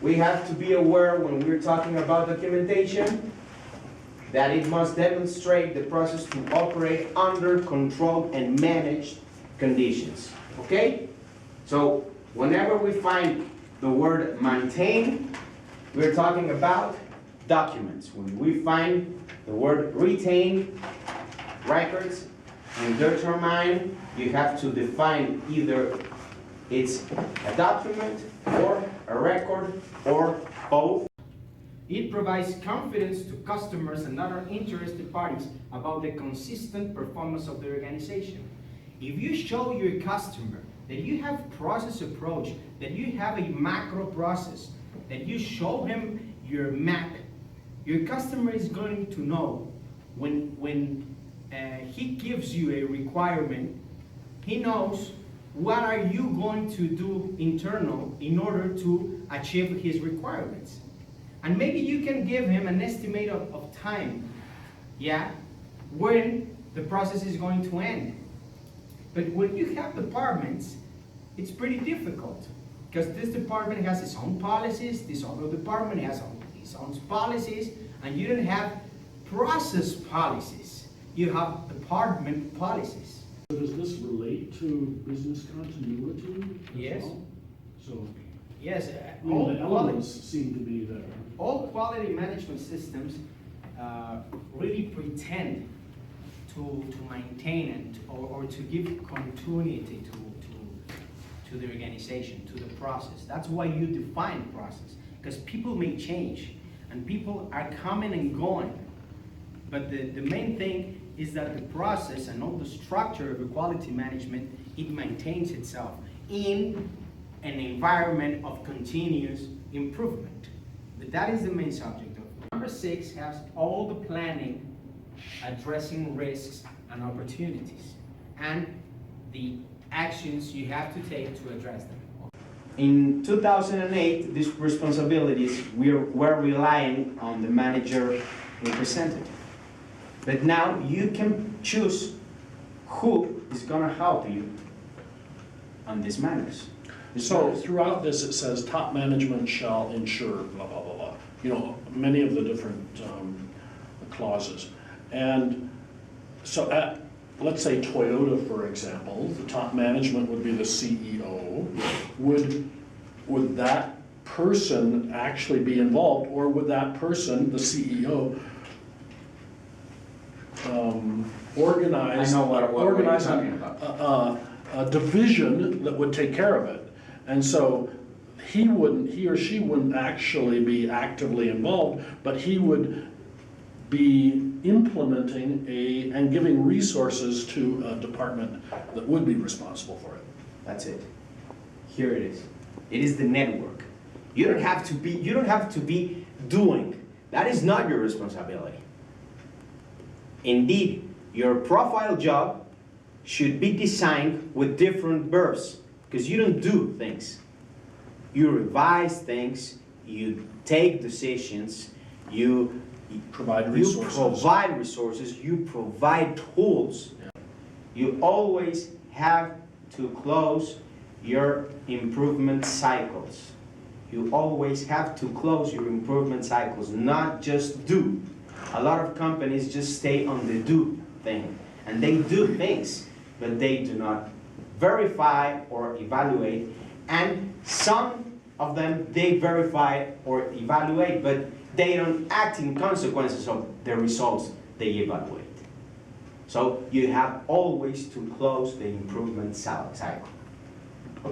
we have to be aware when we're talking about documentation that it must demonstrate the process to operate under controlled and managed conditions. Okay? So whenever we find the word maintain, we're talking about documents. When we find the word retain, records, and determine, you have to define either it's a document or a record or both. It provides confidence to customers and other interested parties about the consistent performance of the organization. If you show your customer that you have process approach, that you have a macro process, that you show him your map, your customer is going to know when he gives you a requirement, he knows what are you going to do internal in order to achieve his requirements. And maybe you can give him an estimate of time, yeah, when the process is going to end. But when you have departments, it's pretty difficult because this department has its own policies, this other department has its own policies, and you don't have process policies. You have department policies. So does this relate to business continuity as Yes. well? So, Yes, all the elements seem to be there. all quality management systems really pretend to maintain and or to give continuity to the organization, to the process. That's why you define process, because people may change and people are coming and going. But the main thing is that the process and all the structure of the quality management, it maintains itself in an environment of continuous improvement. But that is the main subject of it. Number 6 has all the planning addressing risks and opportunities and the actions you have to take to address them. In 2008, these responsibilities were relying on the manager representative. But now you can choose who is going to help you on these matters. So throughout this, it says top management shall ensure blah, blah, blah, blah. You know, many of the different clauses. And so at, let's say Toyota, for example, the top management would be the CEO. Would that person actually be involved, or would that person, the CEO, organize a division that would take care of it? And so he or she wouldn't actually be actively involved, but he would be implementing and giving resources to a department that would be responsible for it. That's it. Here it is. It is the network. You don't have to be doing. That is not your responsibility. Indeed, your profile job should be designed with different verbs, because you don't do things. You revise things, you take decisions, you provide resources, you provide tools. Yeah. You always have to close your improvement cycles. You always have to close your improvement cycles, not just do. A lot of companies just stay on the do thing, and they do things, but they do not verify or evaluate, and some of them they verify or evaluate, but they don't act in consequences of the results they evaluate. So you have always to close the improvement cycle.